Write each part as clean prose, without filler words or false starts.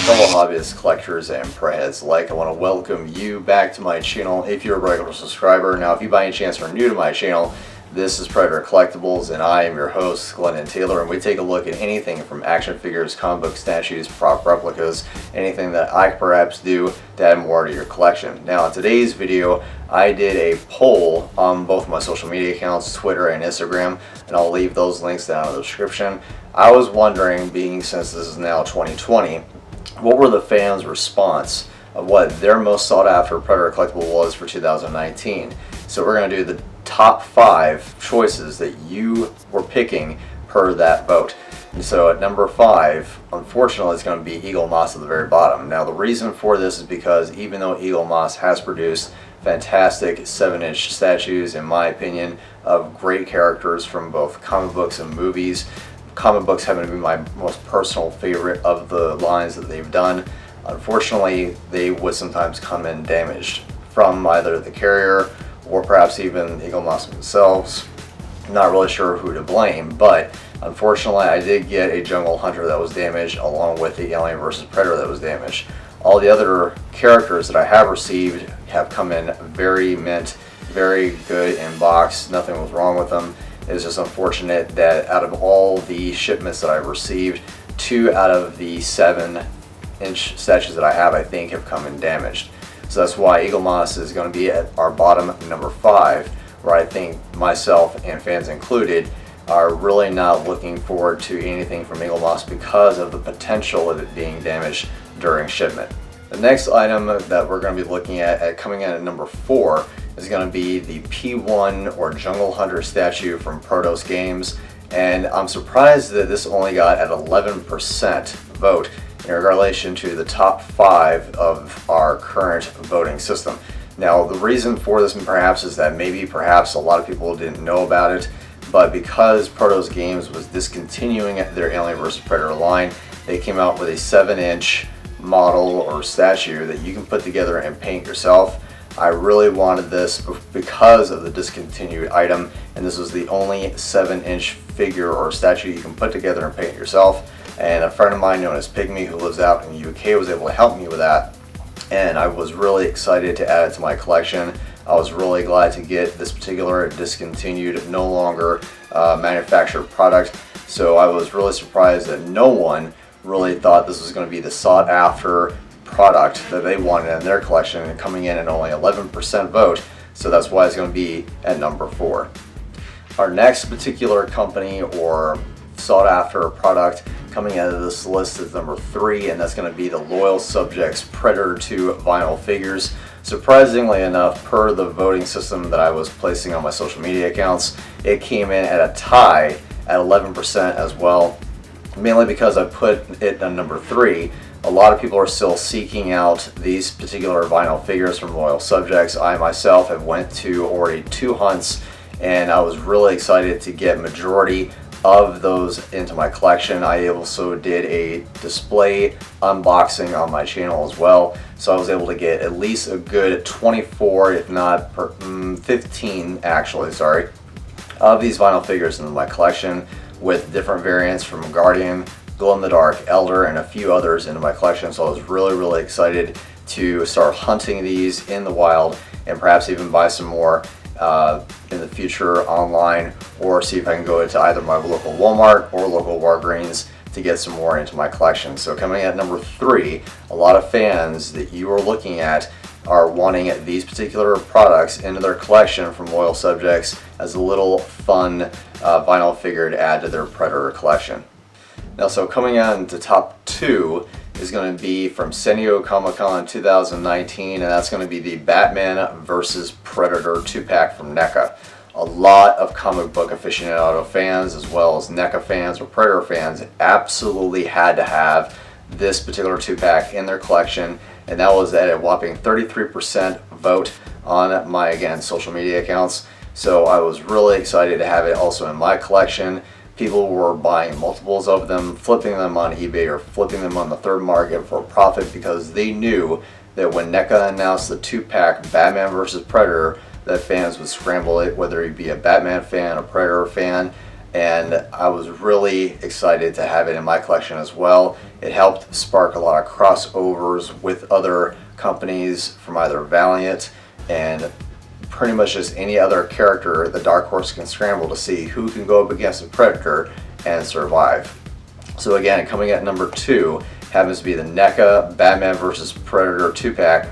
Fellow hobbyists, collectors, and preyheads alike, I want to welcome you back to my channel if you're a regular subscriber. Now, if you by any chance are new to my channel, this is Predator Collectibles, and I am your host, Glennon Taylor, and we take a look at anything from action figures, comic book statues, prop replicas, anything that I perhaps do to add more to your collection. Now, in today's video, I did a poll on both my social media accounts, Twitter and Instagram, and I'll leave those links down in the description. I was wondering, being since this is now 2020, what were the fans' response of what their most sought after Predator collectible was for 2019. So we're going to do the top 5 choices that you were picking per that vote. And so at number 5, unfortunately, it's going to be Eagle Moss at the very bottom. Now the reason for this is because even though Eagle Moss has produced fantastic 7-inch statues, in my opinion, of great characters from both comic books and movies, comic books happen to be my most personal favorite of the lines that they've done. Unfortunately, they would sometimes come in damaged from either the carrier or perhaps even Eagle Moss themselves. I'm not really sure who to blame, but unfortunately I did get a Jungle Hunter that was damaged along with the Alien vs. Predator that was damaged. All the other characters that I have received have come in very mint, very good in box. Nothing was wrong with them. It's just unfortunate that out of all the shipments that I've received, 2 out of the 7-inch statues that I have, I think, have come in damaged. So that's why Eagle Moss is going to be at our bottom number 5, where I think myself and fans included are really not looking forward to anything from Eagle Moss because of the potential of it being damaged during shipment. The next item that we're going to be looking at coming in at number 4 is going to be the P1 or Jungle Hunter statue from Protos Games, and I'm surprised that this only got at 11% vote in relation to the top 5 of our current voting system. Now the reason for this perhaps is that perhaps a lot of people didn't know about it, but because Protos Games was discontinuing their Alien vs. Predator line, they came out with a 7-inch model or statue that you can put together and paint yourself. I really wanted this because of the discontinued item, and this was the only 7-inch figure or statue you can put together and paint yourself. And a friend of mine known as Pygmy, who lives out in the UK, was able to help me with that, and I was really excited to add it to my collection. I was really glad to get this particular discontinued, no longer manufactured product. So I was really surprised that no one really thought this was going to be the sought after product that they wanted in their collection, and coming in at only 11% vote. So that's why it's going to be at number 4. Our next particular company or sought after product coming out of this list is number 3, and that's going to be the Loyal Subjects Predator 2 vinyl figures. Surprisingly enough, per the voting system that I was placing on my social media accounts, it came in at a tie at 11% as well, mainly because I put it on number 3. A lot of people are still seeking out these particular vinyl figures from Loyal Subjects. I myself have went to already 2 hunts, and I was really excited to get majority of those into my collection. I also did a display unboxing on my channel as well, so I was able to get at least a good 24, if not 15 actually, sorry, of these vinyl figures in my collection, with different variants from Guardian, Glow-in-the-Dark, Elder, and a few others into my collection. So I was really excited to start hunting these in the wild and perhaps even buy some more in the future online, or see if I can go into either my local Walmart or local Walgreens to get some more into my collection. So coming at number 3, a lot of fans that you are looking at are wanting these particular products into their collection from Loyal Subjects as a little fun vinyl figure to add to their Predator collection. Now, so coming out into top 2 is going to be from San Diego Comic-Con 2019, and that's going to be the Batman vs. Predator 2-pack from NECA. A lot of comic book aficionado fans, as well as NECA fans or Predator fans, absolutely had to have this particular 2-pack in their collection, and that was at a whopping 33% vote on my, again, social media accounts. So I was really excited to have it also in my collection. People were buying multiples of them, flipping them on eBay or flipping them on the third market for a profit, because they knew that when NECA announced the 2-pack Batman vs. Predator, that fans would scramble it, whether it be a Batman fan, a Predator fan. and I was really excited to have it in my collection as well. It helped spark a lot of crossovers with other companies from either Valiant and pretty much just any other character the Dark Horse can scramble to see who can go up against a Predator and survive. So again, coming at number 2 happens to be the NECA Batman vs. Predator 2-pack.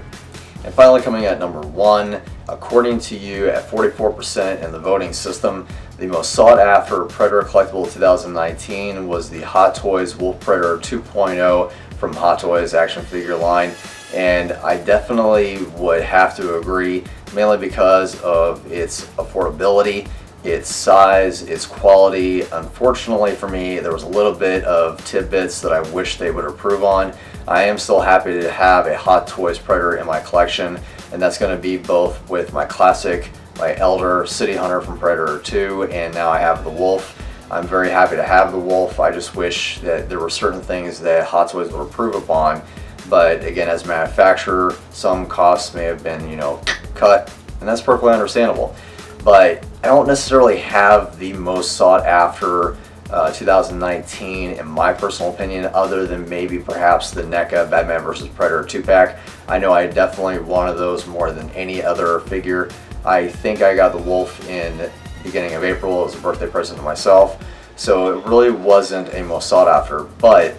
And finally coming at number 1, according to you at 44% in the voting system, the most sought after Predator Collectible 2019 was the Hot Toys Wolf Predator 2.0 from Hot Toys action figure line. And I definitely would have to agree, mainly because of its affordability, its size, its quality. Unfortunately for me, there was a little bit of tidbits that I wish they would improve on. I am still happy to have a Hot Toys Predator in my collection, and that's going to be both with my classic, my Elder City Hunter from Predator 2, and now I have the Wolf. I'm very happy to have the Wolf. I just wish that there were certain things that Hot Toys would improve upon. But again, as a manufacturer, some costs may have been, cut, and that's perfectly understandable. But I don't necessarily have the most sought after 2019 in my personal opinion, other than maybe perhaps the NECA Batman vs. Predator 2-pack. I know I definitely wanted those more than any other figure. I think I got the Wolf in the beginning of April as a birthday present to myself, so it really wasn't a most sought after. But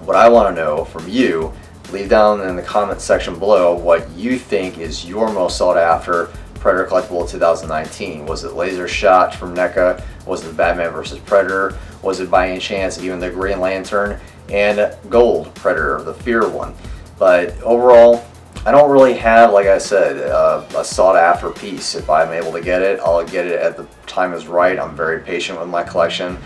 what I want to know from you, leave down in the comment section below what you think is your most sought after Predator Collectible 2019. Was it Laser Shot from NECA? Was it Batman vs. Predator? Was it by any chance even the Green Lantern and Gold Predator, the Fear one? But overall, I don't really have, like I said, a sought after piece. If I'm able to get it, I'll get it at the time is right. I'm very patient with my collection,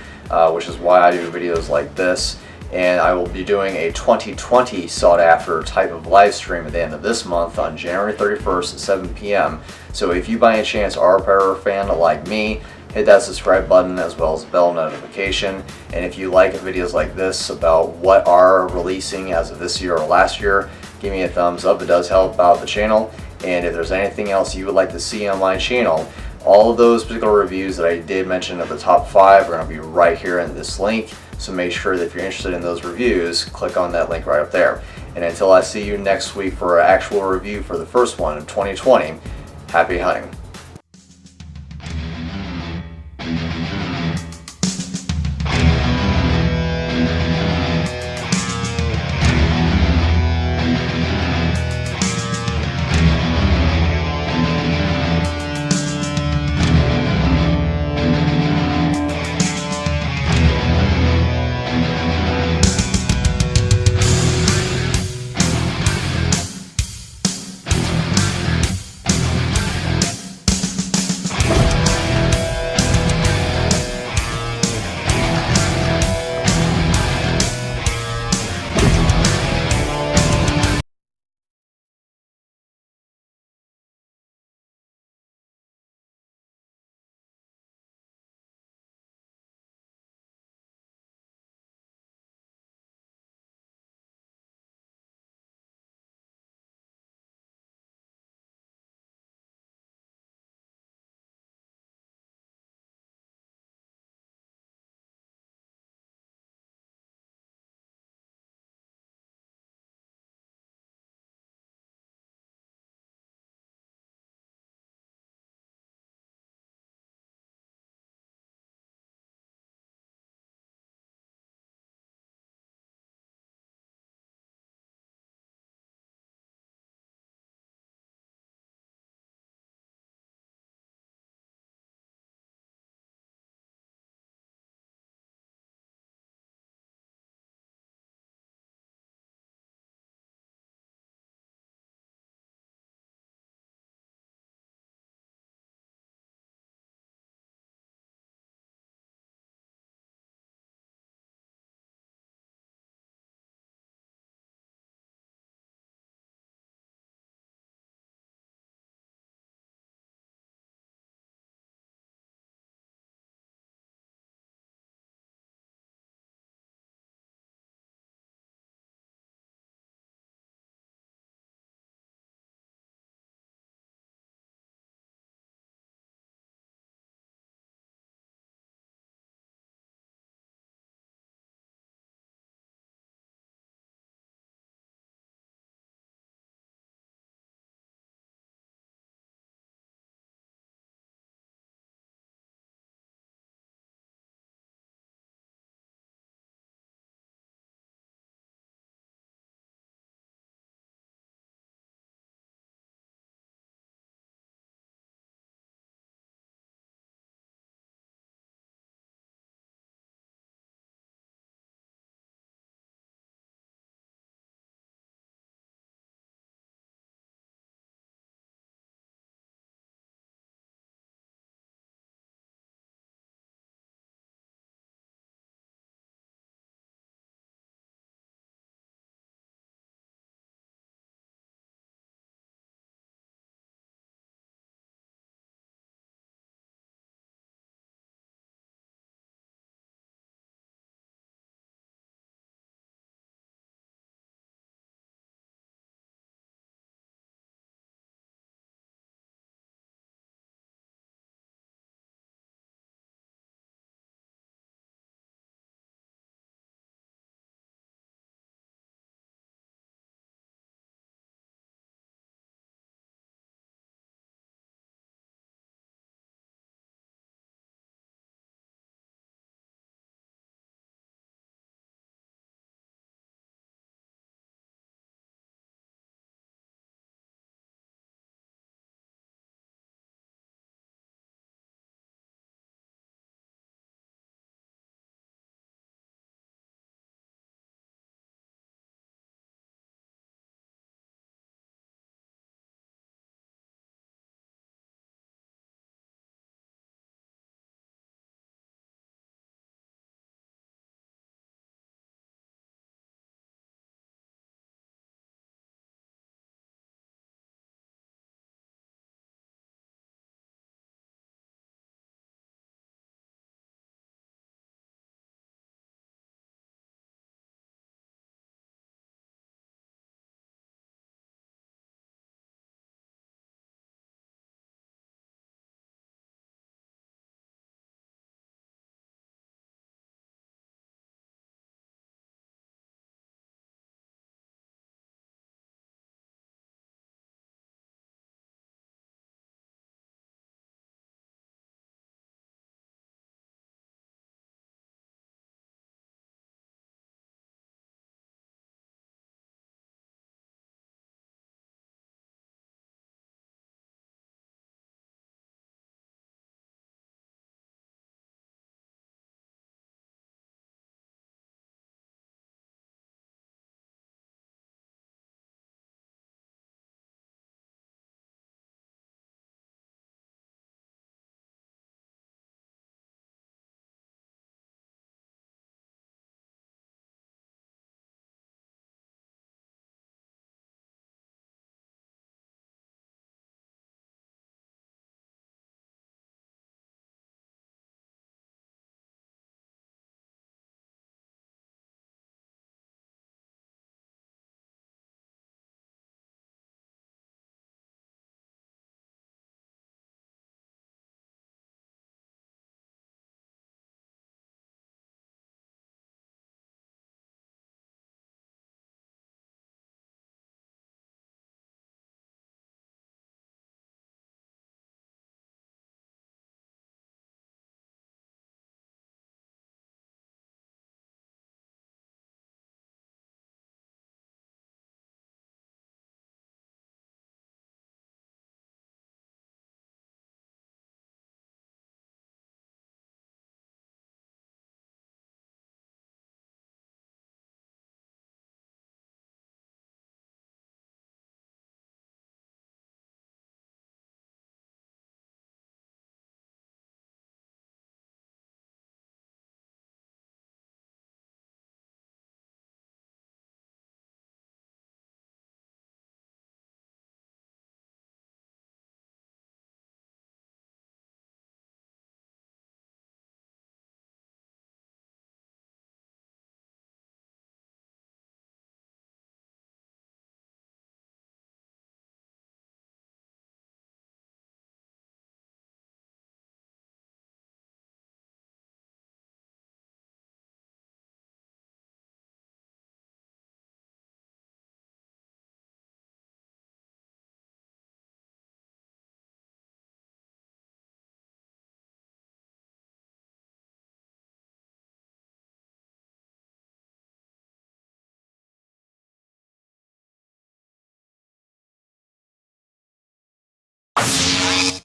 which is why I do videos like this. And I will be doing a 2020 sought after type of live stream at the end of this month on January 31st at 7 p.m. So if you by any chance are a Predator fan like me, hit that subscribe button as well as bell notification. And if you like videos like this about what are releasing as of this year or last year, give me a thumbs up. It does help out the channel. And if there's anything else you would like to see on my channel, all of those particular reviews that I did mention at the top 5 are going to be right here in this link. So make sure that if you're interested in those reviews, click on that link right up there. And until I see you next week for an actual review for the first one in 2020, happy hunting.